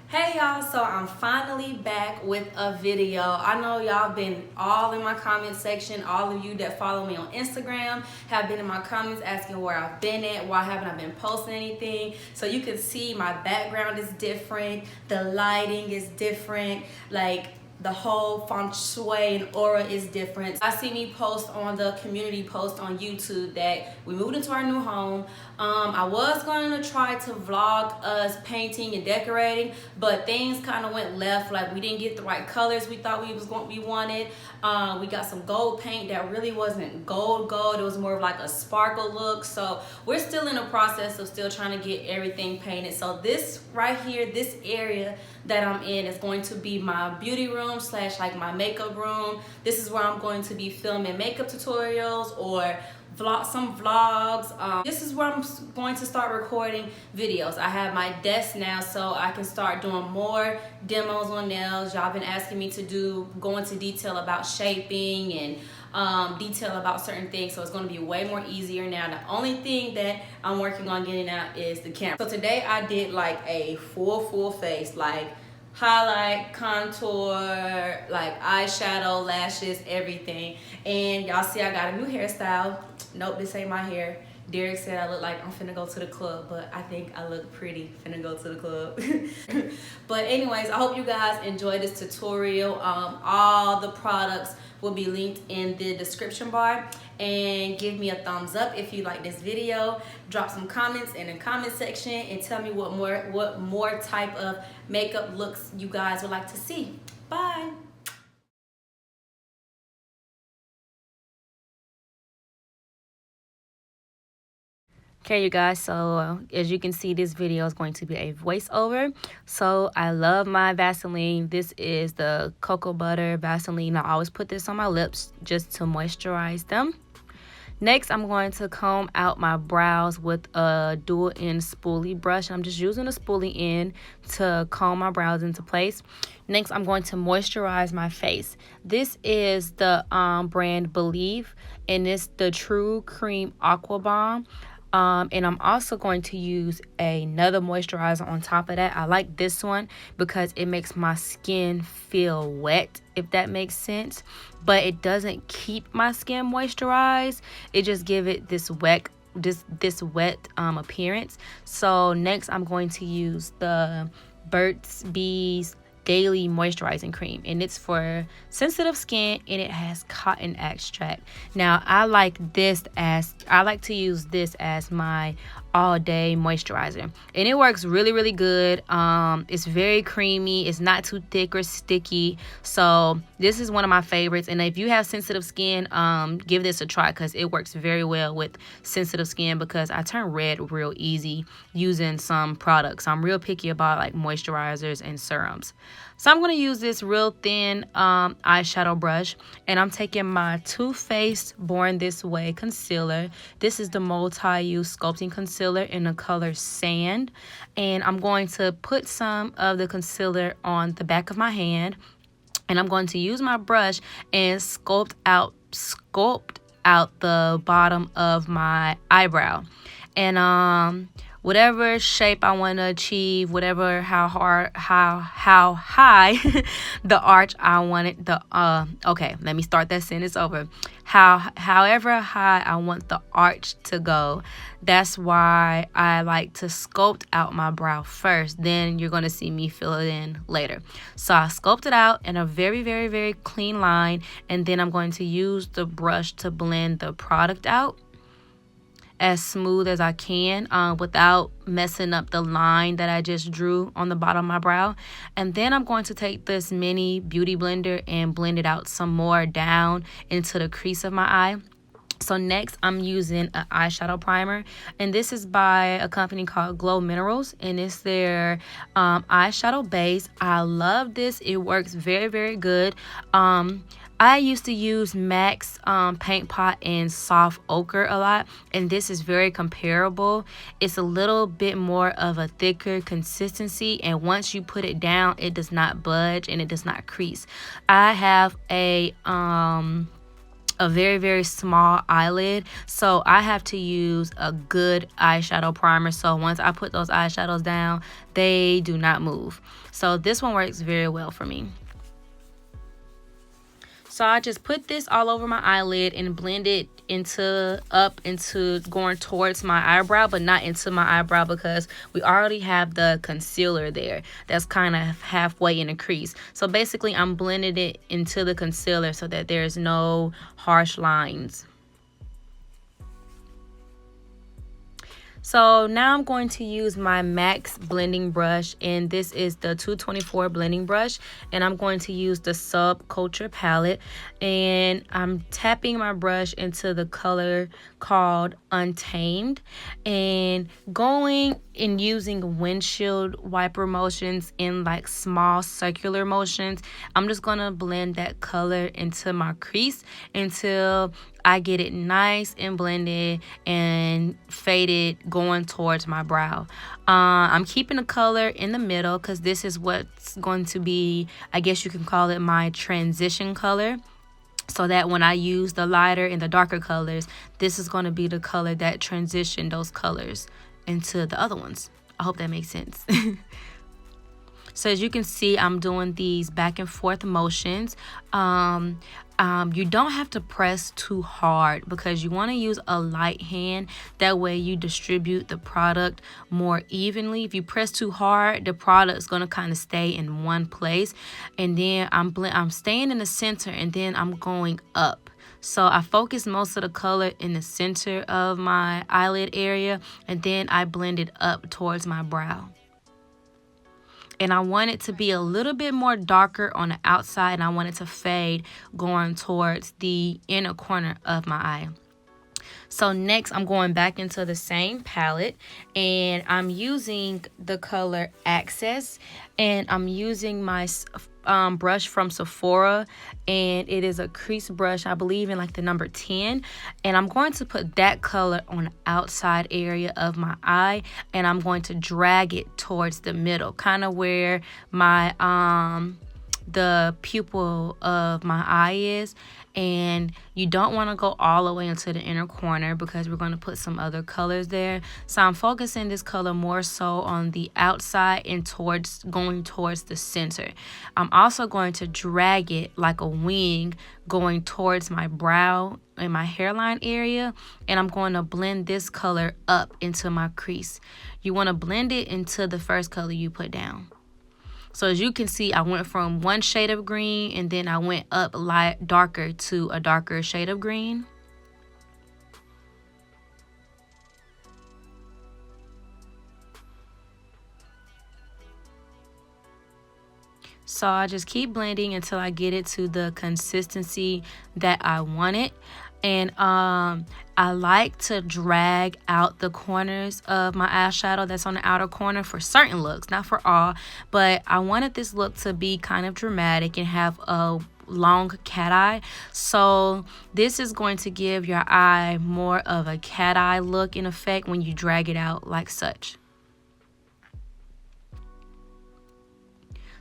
Hey y'all, so I'm finally back with a video. I know y'all been all in my comment section. All of you that follow me on Instagram have been in my comments asking where I've been at, why haven't I been posting anything. So you can see my background is different, the lighting is different, like the whole feng shui and aura is different. I see me post on the community post on YouTube that we moved into our new home. I was going to try to vlog us painting and decorating, but things kind of went left. Like we didn't get the right colors we thought we wanted. We got some gold paint that really wasn't gold. It was more of like a sparkle look. So we're still in the process of still trying to get everything painted. So this right here, this area that I'm in is going to be my beauty room slash like my makeup room. This is where I'm going to be filming makeup tutorials or some vlogs. This is where I'm going to start recording videos. I have my desk now, so I can start doing more demos on nails. Y'all been asking me to go into detail about shaping and detail about certain things, so it's going to be way more easier now. The only thing that I'm working on getting out is the camera. So today I did like a full face, like highlight, contour, like eyeshadow, lashes, everything. And y'all see I got a new hairstyle. Nope, this ain't my hair. Derek said I look like I'm finna go to the club, but I think I look pretty finna go to the club. But anyways, I hope you guys enjoy this tutorial. All the products will be linked in the description bar, and give me a thumbs up if you like this video. Drop some comments in the comment section and tell me what more type of makeup looks you guys would like to see. Bye. Okay, you guys, so as you can see, this video is going to be a voiceover. So I love my Vaseline. This is the cocoa butter Vaseline. I always put this on my lips just to moisturize them. Next, I'm going to comb out my brows with a dual end spoolie brush. I'm just using a spoolie end to comb my brows into place. Next, I'm going to moisturize my face. This is the brand Believe, and it's the True Cream Aqua Bomb. And I'm also going to use another moisturizer on top of that. I like this one because it makes my skin feel wet, if that makes sense. But it doesn't keep my skin moisturized. It just give it this wet appearance. So next I'm going to use the Burt's Bees Daily Moisturizing Cream, and it's for sensitive skin, and it has cotton extract. Now I like to use this as my all day moisturizer, and it works really good. It's very creamy, it's not too thick or sticky, so this is one of my favorites. And if you have sensitive skin, give this a try because it works very well with sensitive skin, because I turn red real easy using some products. I'm real picky about like moisturizers and serums. So I'm going to use this real thin eyeshadow brush, and I'm taking my Too Faced Born This Way concealer. This is the multi-use sculpting concealer in the color Sand, and I'm going to put some of the concealer on the back of my hand, and I'm going to use my brush and sculpt out the bottom of my eyebrow. And whatever shape I want to achieve, whatever how high the arch I want it, okay, let me start that sentence over. However high I want the arch to go, that's why I like to sculpt out my brow first. Then you're going to see me fill it in later. So I sculpt it out in a very clean line, and then I'm going to use the brush to blend the product out as smooth as I can without messing up the line that I just drew on the bottom of my brow. And then I'm going to take this mini beauty blender and blend it out some more down into the crease of my eye. So next I'm using an eyeshadow primer, and this is by a company called Glow Minerals, and it's their eyeshadow base. I love this. It works very good. I used to use MAC's Paint Pot and Soft Ochre a lot, and this is very comparable. It's a little bit more of a thicker consistency, and once you put it down, it does not budge and it does not crease. I have a a very, very small eyelid, so I have to use a good eyeshadow primer. So once I put those eyeshadows down, they do not move. So this one works very well for me. So I just put this all over my eyelid and blend it up into going towards my eyebrow, but not into my eyebrow because we already have the concealer there that's kind of halfway in the crease. So basically I'm blending it into the concealer so that there's no harsh lines. So now I'm going to use my MAC's blending brush, and this is the 224 blending brush, and I'm going to use the Subculture palette, and I'm tapping my brush into the color called Untamed and going and using windshield wiper motions in like small circular motions. I'm just going to blend that color into my crease until I get it nice and blended and faded going towards my brow. I'm keeping the color in the middle because this is what's going to be, I guess you can call it, my transition color. So that when I use the lighter and the darker colors, this is going to be the color that transition those colors into the other ones. I hope that makes sense. So as you can see, I'm doing these back and forth motions. You don't have to press too hard because you want to use a light hand. That way you distribute the product more evenly. If you press too hard, the product is going to kind of stay in one place. And then I'm staying in the center, and then I'm going up. So I focus most of the color in the center of my eyelid area, and then I blend it up towards my brow. And I want it to be a little bit more darker on the outside, and I want it to fade going towards the inner corner of my eye. So next, I'm going back into the same palette, and I'm using the color Access, and I'm using my brush from Sephora, and it is a crease brush, I believe in like the number 10, and I'm going to put that color on the outside area of my eye, and I'm going to drag it towards the middle, kind of where my the pupil of my eye is. And you don't want to go all the way into the inner corner because we're going to put some other colors there. So I'm focusing this color more so on the outside and going towards the center. I'm also going to drag it like a wing going towards my brow and my hairline area, and I'm going to blend this color up into my crease. You want to blend it into the first color you put down. So as you can see, I went from one shade of green, and then I went up darker to a darker shade of green. So I just keep blending until I get it to the consistency that I want it. And I like to drag out the corners of my eyeshadow that's on the outer corner for certain looks, not for all, but I wanted this look to be kind of dramatic and have a long cat eye. So this is going to give your eye more of a cat eye look in effect when you drag it out like such.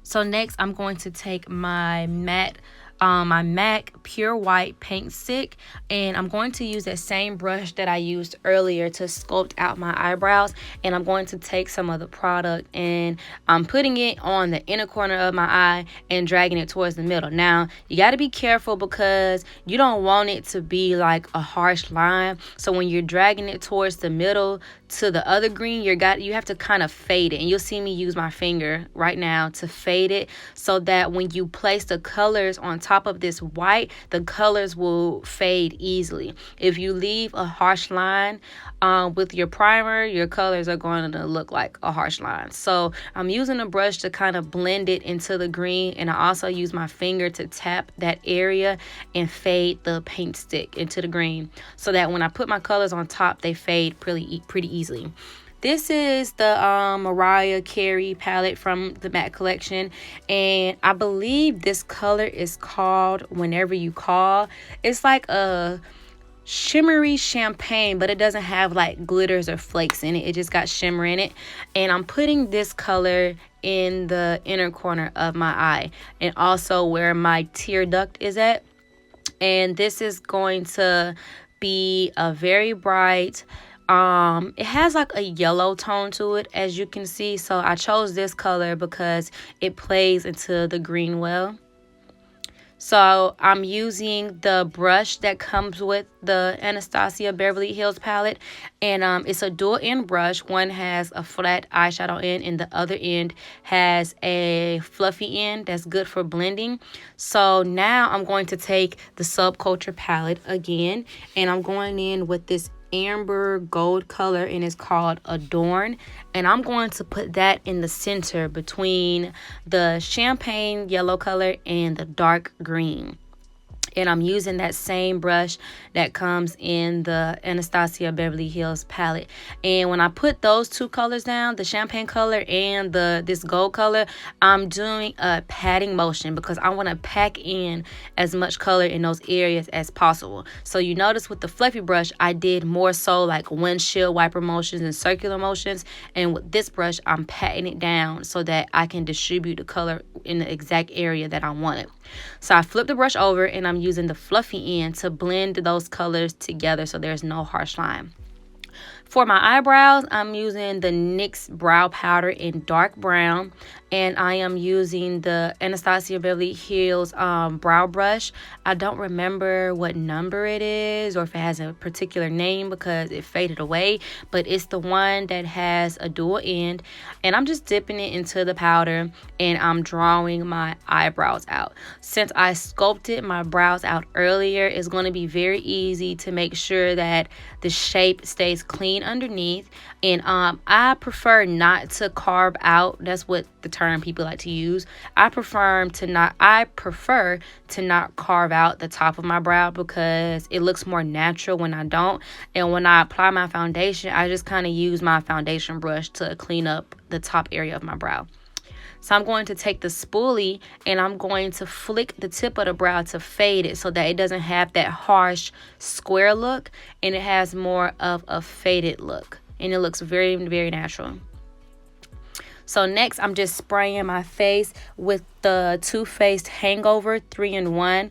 So next, I'm going to take my MAC Pure White Paint Stick, and I'm going to use that same brush that I used earlier to sculpt out my eyebrows, and I'm going to take some of the product and I'm putting it on the inner corner of my eye and dragging it towards the middle. Now you got to be careful because you don't want it to be like a harsh line, so when you're dragging it towards the middle to the other green, you have to kind of fade it, and you'll see me use my finger right now to fade it so that when you place the colors on top of this white, the colors will fade easily. If you leave a harsh line with your primer, your colors are going to look like a harsh line. So I'm using a brush to kind of blend it into the green, and I also use my finger to tap that area and fade the paint stick into the green so that when I put my colors on top, they fade pretty easily. This is the Mariah Carey palette from the MAC collection, and I believe this color is called Whenever You Call. It's like a shimmery champagne, but it doesn't have like glitters or flakes in it. It just got shimmer in it, and I'm putting this color in the inner corner of my eye and also where my tear duct is at. And this is going to be a very bright, it has like a yellow tone to it, as you can see. So I chose this color because it plays into the green well. So I'm using the brush that comes with the Anastasia Beverly Hills palette, and it's a dual end brush. One has a flat eyeshadow end and the other end has a fluffy end that's good for blending. So now I'm going to take the Subculture palette again, and I'm going in with this amber gold color, and it's called Adorn, and I'm going to put that in the center between the champagne yellow color and the dark green. And I'm using that same brush that comes in the Anastasia Beverly Hills palette. And when I put those two colors down, the champagne color and this gold color, I'm doing a patting motion because I want to pack in as much color in those areas as possible. So you notice with the fluffy brush, I did more so like windshield wiper motions and circular motions. And with this brush, I'm patting it down so that I can distribute the color in the exact area that I want it. So I flip the brush over, and I'm using the fluffy end to blend those colors together so there's no harsh line. For my eyebrows, I'm using the NYX brow powder in dark brown, and I am using the Anastasia Beverly Hills brow brush. I don't remember what number it is or if it has a particular name because it faded away, but it's the one that has a dual end, and I'm just dipping it into the powder and I'm drawing my eyebrows out. Since I sculpted my brows out earlier, it's going to be very easy to make sure that the shape stays clean underneath. And I prefer not to carve out. That's what the term people like to use. I prefer to not carve out the top of my brow because it looks more natural when I don't. And when I apply my foundation, I just kind of use my foundation brush to clean up the top area of my brow. So I'm going to take the spoolie and I'm going to flick the tip of the brow to fade it so that it doesn't have that harsh square look, and it has more of a faded look, and it looks very, very natural. So next, I'm just spraying my face with the Too Faced Hangover 3-in-1.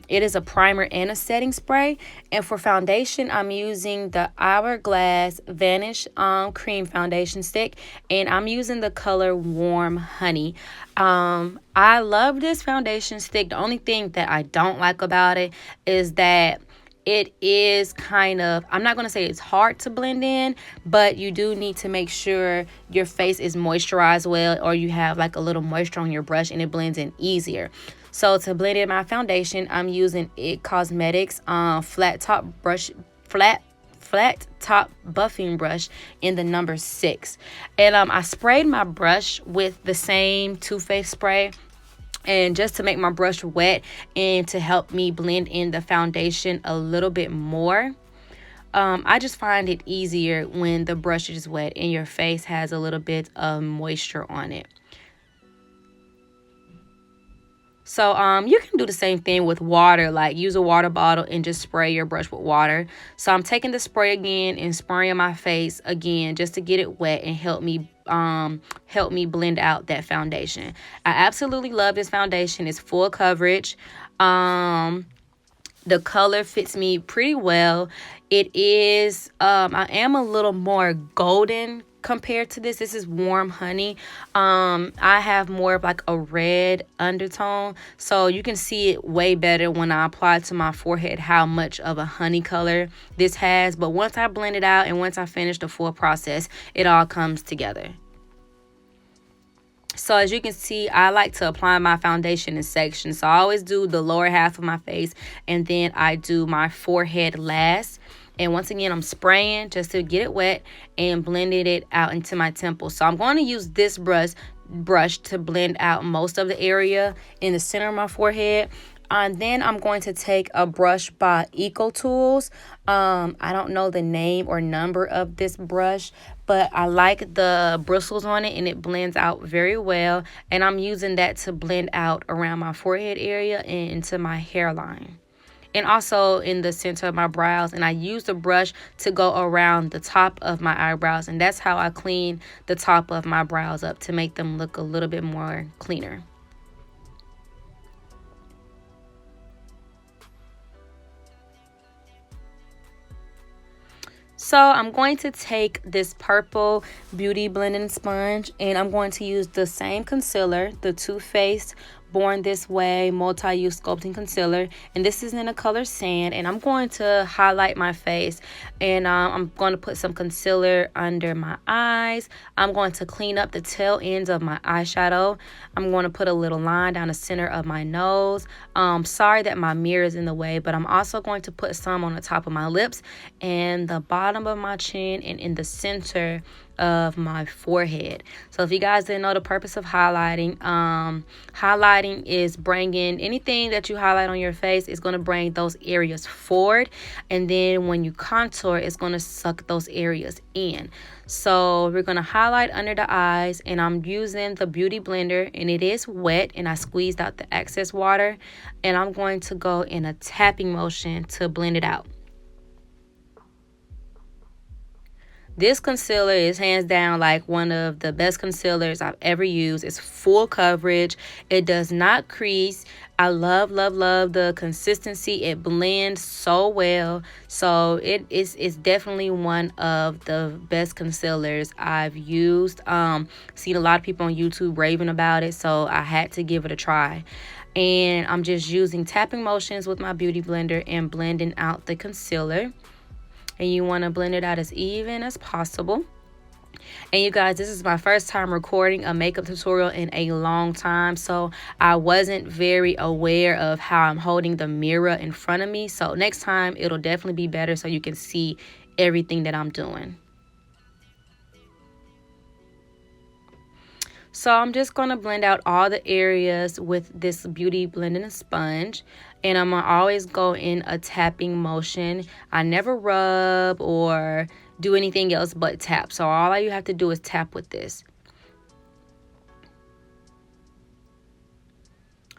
It is a primer and a setting spray. And for foundation, I'm using the Hourglass Vanish cream foundation stick, and I'm using the color Warm Honey. I love this foundation stick. The only thing that I don't like about it is that it is kind of, I'm not going to say it's hard to blend in, but you do need to make sure your face is moisturized well, or you have like a little moisture on your brush and it blends in easier. So to blend in my foundation, I'm using IT Cosmetics flat top buffing brush in the number 6. And I sprayed my brush with the same Too Faced spray, and just to make my brush wet and to help me blend in the foundation a little bit more. I just find it easier when the brush is wet and your face has a little bit of moisture on it. So you can do the same thing with water, like use a water bottle and just spray your brush with water. So I'm taking the spray again and spraying my face again just to get it wet and help me blend out that foundation. I absolutely love this foundation. It's full coverage. The color fits me pretty well. It is I am a little more golden compared to this. This is Warm Honey. I have more of like a red undertone, so you can see it way better when I apply to my forehead how much of a honey color this has. But once I blend it out and once I finish the full process, it all comes together. So as you can see, I like to apply my foundation in sections. So I always do the lower half of my face, and then I do my forehead last. And once again, I'm spraying just to get it wet and blending it out into my temple. So I'm going to use this brush to blend out most of the area in the center of my forehead. And then I'm going to take a brush by Eco Tools. I don't know the name or number of this brush, but I like the bristles on it and it blends out very well. And I'm using that to blend out around my forehead area and into my hairline, and also in the center of my brows. And I use the brush to go around the top of my eyebrows, and that's how I clean the top of my brows up to make them look a little bit more cleaner. So I'm going to take this purple beauty blending sponge, and I'm going to use the same concealer, the Too Faced Born This Way multi-use sculpting concealer, and this is in the color Sand, and I'm going to highlight my face, and I'm going to put some concealer under my eyes. I'm going to clean up the tail ends of my eyeshadow. I'm going to put a little line down the center of my nose. Sorry that my mirror is in the way, but I'm also going to put some on the top of my lips and the bottom of my chin and in the center of my forehead. So if you guys didn't know the purpose of highlighting, highlighting is bringing anything that you highlight on your face is going to bring those areas forward, and then when you contour, it's going to suck those areas in. So we're going to highlight under the eyes, and I'm using the beauty blender, and it is wet, and I squeezed out the excess water, and I'm going to go in a tapping motion to blend it out. This concealer is hands down like one of the best concealers I've ever used. It's full coverage. It does not crease. I love, love, love the consistency. It blends so well. So it's definitely one of the best concealers I've used. Seen a lot of people on YouTube raving about it, so I had to give it a try. And I'm just using tapping motions with my beauty blender and blending out the concealer. And you want to blend it out as even as possible. And you guys, this is my first time recording a makeup tutorial in a long time, so I wasn't very aware of how I'm holding the mirror in front of me. So next time it'll definitely be better so you can see everything that I'm doing. So I'm just going to blend out all the areas with this beauty blending sponge. And I'm going to always go in a tapping motion. I never rub or do anything else but tap. So all you have to do is tap with this.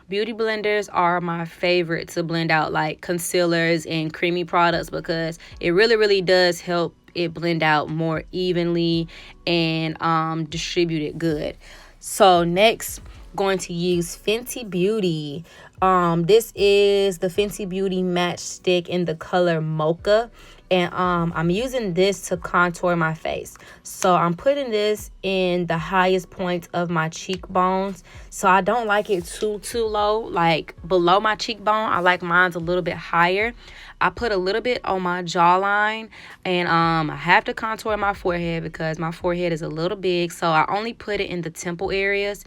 Beauty blenders are my favorite to blend out like concealers and creamy products, because it really does help it blend out more evenly and distribute it good. So next, going to use Fenty Beauty. This is the Fenty Beauty Match Stick in the color Mocha. And I'm using this to contour my face. So I'm putting this in the highest point of my cheekbones. So I don't like it too low, like below my cheekbone. I like mine a little bit higher. I put a little bit on my jawline, and I have to contour my forehead because my forehead is a little big. So I only put it in the temple areas.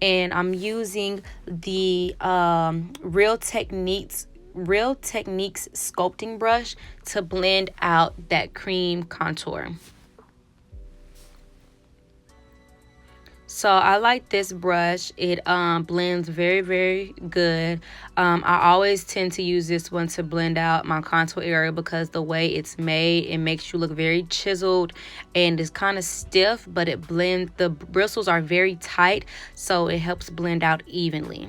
And I'm using the Real Techniques sculpting brush to blend out that cream contour. So I like this brush. It blends very good. I always tend to use this one to blend out my contour area because the way it's made, it makes you look very chiseled and it's kind of stiff, but it blends, the bristles are very tight, so it helps blend out evenly.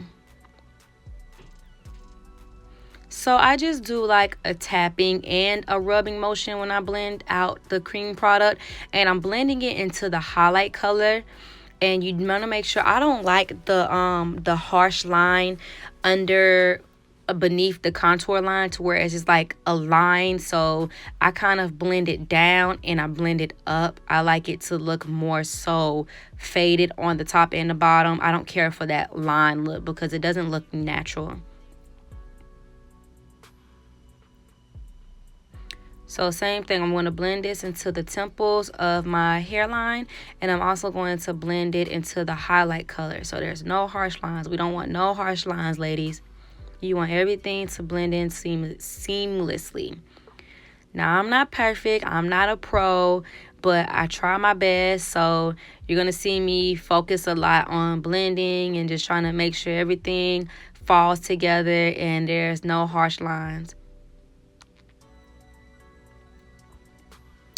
So I just do like a tapping and a rubbing motion when I blend out the cream product, and I'm blending it into the highlight color. And you want to make sure, I don't like the harsh line under beneath the contour line to where it's just like a line. So I kind of blend it down and I blend it up. I like it to look more so faded on the top and the bottom. I don't care for that line look because it doesn't look natural. So same thing, I'm going to blend this into the temples of my hairline, and I'm also going to blend it into the highlight color. So there's no harsh lines. We don't want no harsh lines, ladies. You want everything to blend in seamlessly. Now, I'm not perfect. I'm not a pro, but I try my best. So you're going to see me focus a lot on blending and just trying to make sure everything falls together and there's no harsh lines.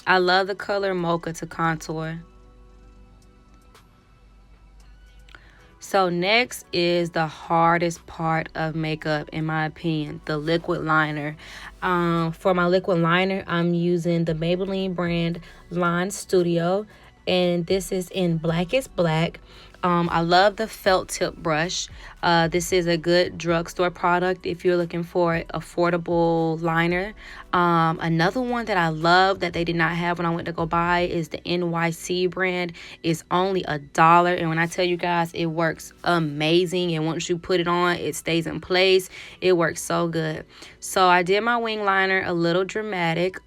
I love the color Mocha to contour. So next is the hardest part of makeup, in my opinion, the liquid liner. For my liquid liner, I'm using the Maybelline brand Line Studio. and this is in Blackest Black. I love the felt tip brush. This is a good drugstore product if you're looking for affordable liner. Another one that I love that they did not have when I went to go buy is the NYX brand. It's only $1, and when I tell you guys, it works amazing, and once you put it on, it stays in place. It works so good. So I did my wing liner a little dramatic.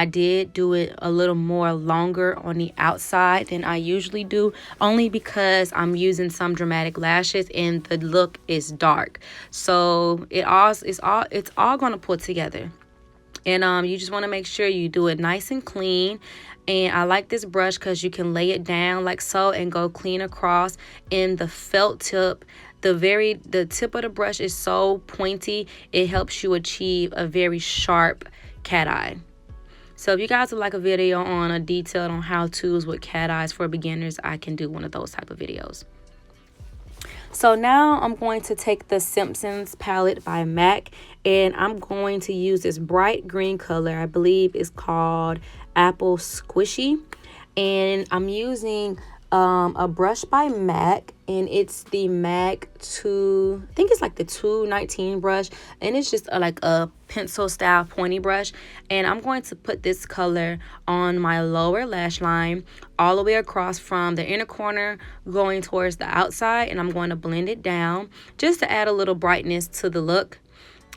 I did do it a little more longer on the outside than I usually do, only because I'm using some dramatic lashes and the look is dark. So it's all going to pull together. And you just want to make sure you do it nice and clean. And I like this brush because you can lay it down like so and go clean across. And the felt tip, the tip of the brush is so pointy, it helps you achieve a very sharp cat eye. So if you guys would like a video on a detailed on how-tos with cat eyes for beginners, I can do one of those type of videos. So now I'm going to take the Simpsons palette by MAC, and I'm going to use this bright green color. I believe it's called Apple Squishee. And I'm using a brush by MAC, and it's the MAC 2, I think it's like the 219 brush, and it's just like a pencil style pointy brush. And I'm going to put this color on my lower lash line all the way across from the inner corner going towards the outside, and I'm going to blend it down just to add a little brightness to the look.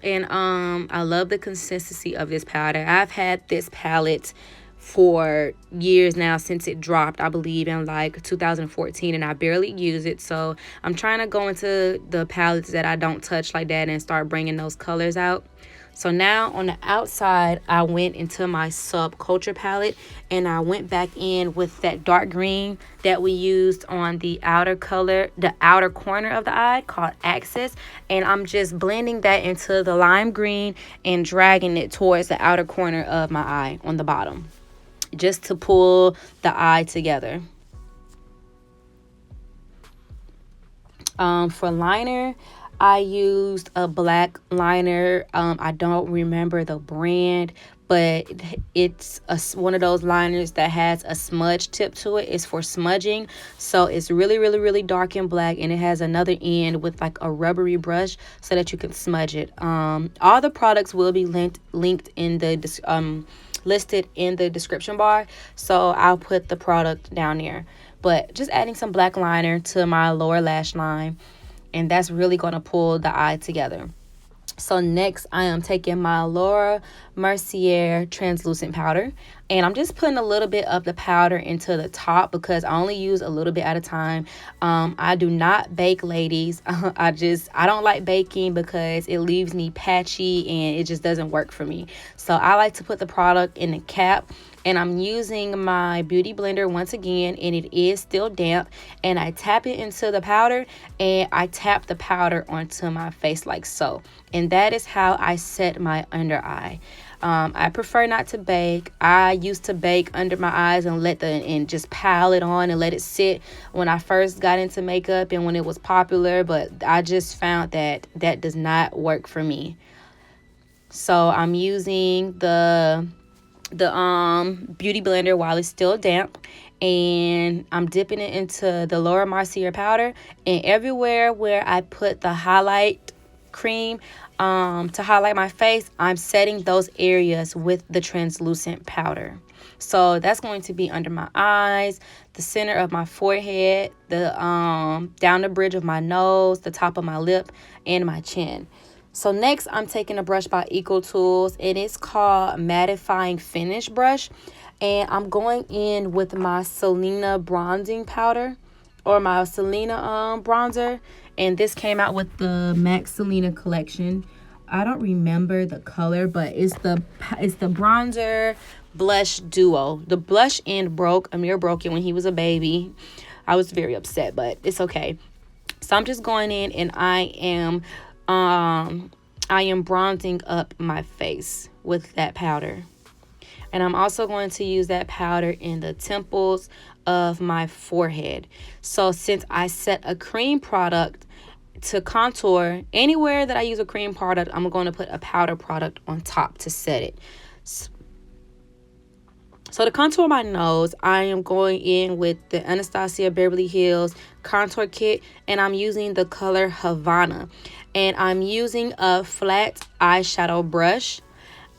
And I love the consistency of this powder. I've had this palette for years now, since it dropped, I believe in like 2014, and I barely use it. So I'm trying to go into the palettes that I don't touch like that and start bringing those colors out. So now on the outside, I went into my Subculture palette, and I went back in with that dark green that we used on the outer corner of the eye called Axis. And I'm just blending that into the lime green and dragging it towards the outer corner of my eye on the bottom, just to pull the eye together. For liner, I used a black liner. I don't remember the brand, but it's one of those liners that has a smudge tip to it. It's for smudging. So it's really, really, really dark and black, and it has another end with like a rubbery brush so that you can smudge it. All the products will be linked in the listed in the description bar, so I'll put the product down there. But just adding some black liner to my lower lash line, and that's really going to pull the eye together. So next, I am taking my Laura Mercier translucent powder, and I'm just putting a little bit of the powder into the top because I only use a little bit at a time. I do not bake, ladies. I don't like baking because it leaves me patchy and it just doesn't work for me. So I like to put the product in the cap, and I'm using my beauty blender once again, and it is still damp, and I tap it into the powder, and I tap the powder onto my face like so. And that is how I set my under eye. I prefer not to bake. I used to bake under my eyes and just pile it on and let it sit when I first got into makeup and when it was popular, but I just found that that does not work for me. So I'm using the beauty blender while it's still damp, and I'm dipping it into the Laura Mercier powder, and everywhere where I put the highlight cream to highlight my face, I'm setting those areas with the translucent powder. So that's going to be under my eyes, the center of my forehead, the down the bridge of my nose, the top of my lip, and my chin. So next, I'm taking a brush by Eco Tools, and it's called Mattifying Finish Brush, and I'm going in with my Selena bronzing powder, or my Selena bronzer, and this came out with the MAC Selena collection. I don't remember the color, but it's the bronzer blush duo. The blush end broke. Amir broke it when he was a baby. I was very upset, but it's okay. So I'm just going in, and I am bronzing up my face with that powder. And I'm also going to use that powder in the temples of my forehead. So since I set a cream product to contour, anywhere that I use a cream product, I'm going to put a powder product on top to set it. So to contour my nose, I am going in with the Anastasia Beverly Hills contour kit, and I'm using the color Havana. And I'm using a flat eyeshadow brush,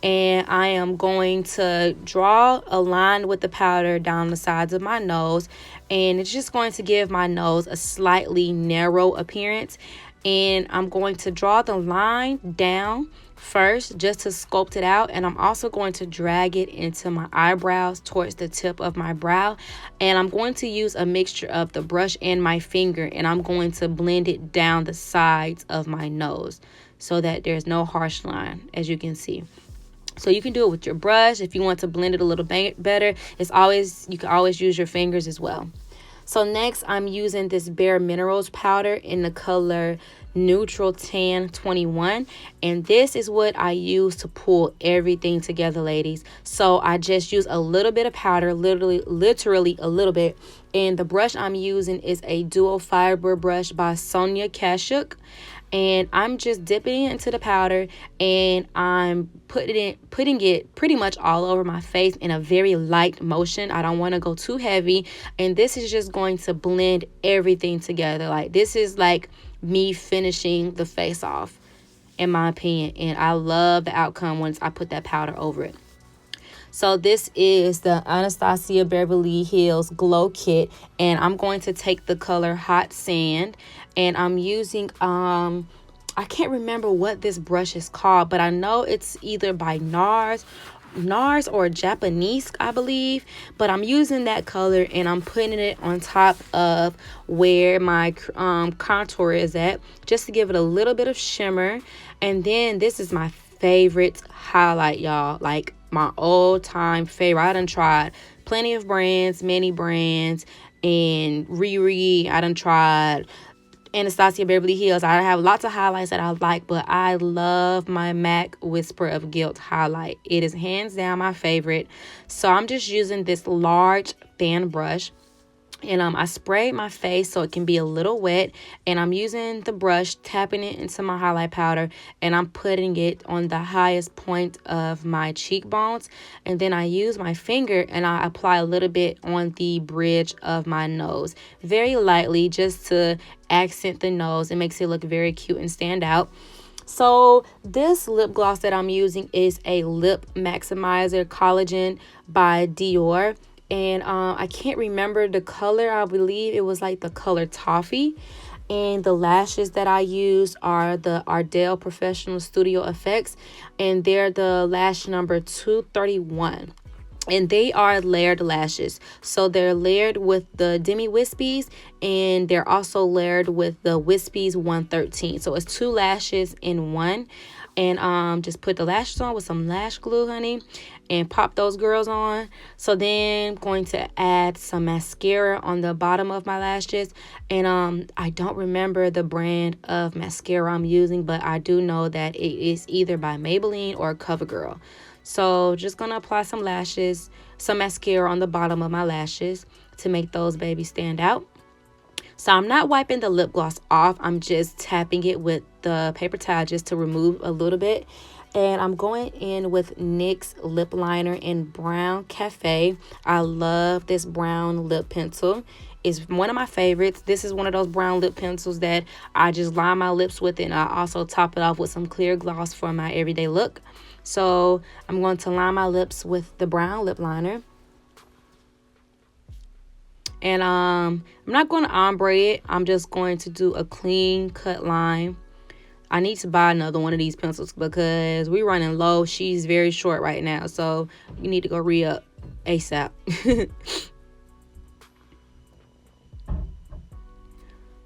and I am going to draw a line with the powder down the sides of my nose, and it's just going to give my nose a slightly narrow appearance. And I'm going to draw the line down first just to sculpt it out, and I'm also going to drag it into my eyebrows towards the tip of my brow, and I'm going to use a mixture of the brush and my finger, and I'm going to blend it down the sides of my nose so that there's no harsh line, as you can see. So you can do it with your brush. If you want to blend it a little better, you can always use your fingers as well. So next, I'm using this Bare Minerals powder in the color Neutral Tan 21, and this is what I use to pull everything together, ladies. So I just use a little bit of powder, literally a little bit, and the brush I'm using is a dual fiber brush by Sonia Kashuk. And I'm just dipping it into the powder, and I'm putting it pretty much all over my face in a very light motion. I don't want to go too heavy, and this is just going to blend everything together. Like, this is like me finishing the face off, in my opinion, and I love the outcome once I put that powder over it. So this is the Anastasia Beverly Hills Glow Kit, and I'm going to take the color Hot Sand, and I'm using I can't remember what this brush is called, but I know it's either by NARS or Japanese, I believe, but I'm using that color, and I'm putting it on top of where my contour is at, just to give it a little bit of shimmer. And then this is my favorite highlight, y'all, like my all-time favorite. I done tried plenty of brands, many brands, and I done tried Anastasia Beverly Hills. I have lots of highlights that I like, but I love my MAC Whisper of Guilt highlight. It is hands down my favorite. So I'm just using this large fan brush, and I sprayed my face so it can be a little wet, and I'm using the brush, tapping it into my highlight powder, and I'm putting it on the highest point of my cheekbones, and then I use my finger and I apply a little bit on the bridge of my nose, very lightly, just to accent the nose. It makes it look very cute and stand out. So this lip gloss that I'm using is a Lip Maximizer Collagen by Dior. And I can't remember the color. I believe it was like the color Toffee. And the lashes that I used are the Arielle Professional Studio Effects. And they're the lash number 231. And they are layered lashes. So they're layered with the Demi Wispies, and they're also layered with the Wispies 113. So it's 2 lashes in one. And just put the lashes on with some lash glue, honey, and pop those girls on. So then I'm going to add some mascara on the bottom of my lashes. And I don't remember the brand of mascara I'm using, but I do know that it is either by Maybelline or CoverGirl. So just gonna apply some mascara on the bottom of my lashes to make those babies stand out. So I'm not wiping the lip gloss off. I'm just tapping it with the paper towel just to remove a little bit. And I'm going in with NYX Lip Liner in Brown Cafe. I love this brown lip pencil. It's one of my favorites. This is one of those brown lip pencils that I just line my lips with, and I also top it off with some clear gloss for my everyday look. So I'm going to line my lips with the brown lip liner. And I'm not going to ombre it. I'm just going to do a clean cut line. I need to buy another one of these pencils because we're running low. She's very short right now, so you need to go re-up ASAP.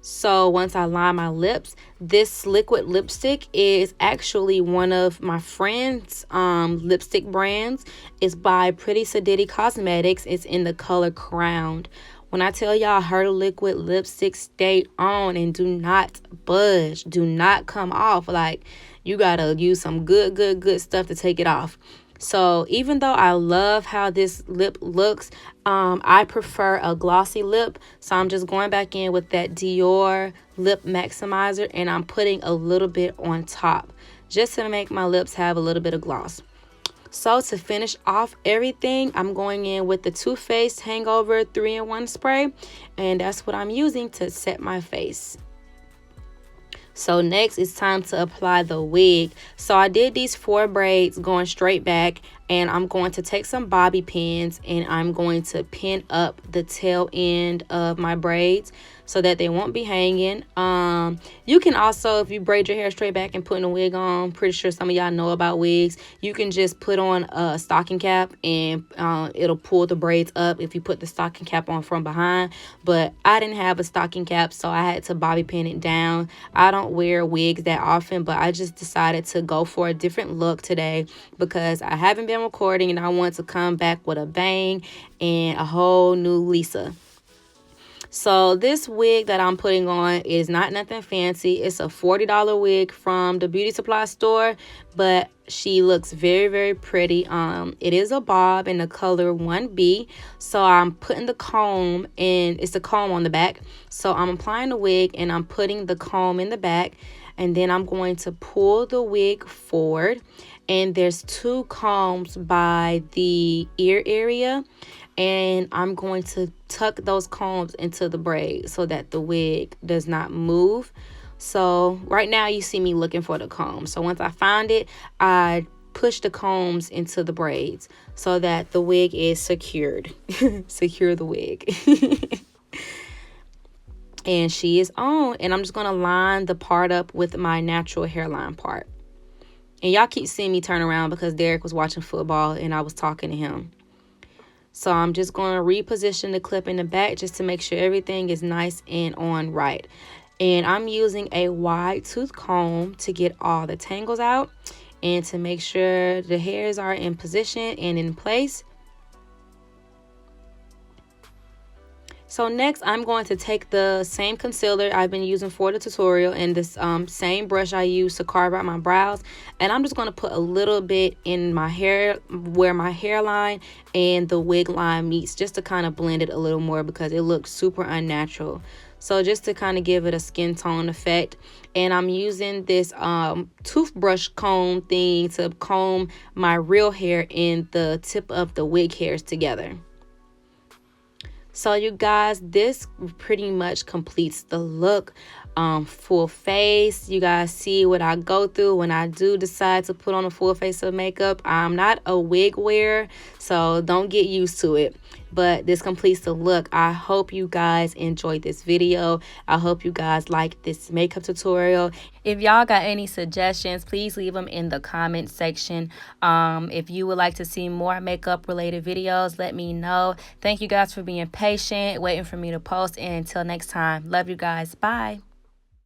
So once I line my lips, this liquid lipstick is actually one of my friend's lipstick brands. It's by Pretty Sadiddy Cosmetics. It's in the color Crowned. When I tell y'all, her liquid lipstick stay on and do not budge, do not come off. Like, you gotta use some good stuff to take it off. So even though I love how this lip looks, I prefer a glossy lip. So I'm just going back in with that Dior Lip Maximizer, and I'm putting a little bit on top just to make my lips have a little bit of gloss. So to finish off everything, I'm going in with the Too Faced Hangover 3-in-1 spray, and that's what I'm using to set my face. So next it's time to apply the wig. So I did these 4 braids going straight back, and I'm going to take some bobby pins and I'm going to pin up the tail end of my braids so that they won't be hanging. You can also, if you braid your hair straight back and putting a wig on, pretty sure some of y'all know about wigs, you can just put on a stocking cap and it'll pull the braids up if you put the stocking cap on from behind. But I didn't have a stocking cap, so I had to bobby pin it down. I don't wear wigs that often, but I just decided to go for a different look today because I haven't been recording and I want to come back with a bang and a whole new Lisa. So this wig that I'm putting on is not nothing fancy. It's a $40 wig from the beauty supply store, but she looks very, very pretty. It is a bob in the color 1B. So I'm putting the comb in, it's a comb on the back. So I'm applying the wig and I'm putting the comb in the back, and then I'm going to pull the wig forward. And there's 2 combs by the ear area, and I'm going to tuck those combs into the braid so that the wig does not move. So right now you see me looking for the comb. So once I find it, I push the combs into the braids so that the wig is secured. Secure the wig. And she is on, and I'm just going to line the part up with my natural hairline part. And y'all keep seeing me turn around because Derek was watching football and I was talking to him. So I'm just going to reposition the clip in the back just to make sure everything is nice and on right. And I'm using a wide tooth comb to get all the tangles out and to make sure the hairs are in position and in place. So next I'm going to take the same concealer I've been using for the tutorial and this same brush I use to carve out my brows, and I'm just going to put a little bit in my hair where my hairline and the wig line meets, just to kind of blend it a little more because it looks super unnatural. So just to kind of give it a skin tone effect. And I'm using this toothbrush comb thing to comb my real hair and the tip of the wig hairs together. So you guys, this pretty much completes the look. Full face. You guys see what I go through when I do decide to put on a full face of makeup. I'm not a wig wearer, so don't get used to it. But this completes the look. I hope you guys enjoyed this video. I hope you guys like this makeup tutorial. If y'all got any suggestions, please leave them in the comment section. If you would like to see more makeup related videos, let me know. Thank you guys for being patient, waiting for me to post. And until next time, love you guys. Bye.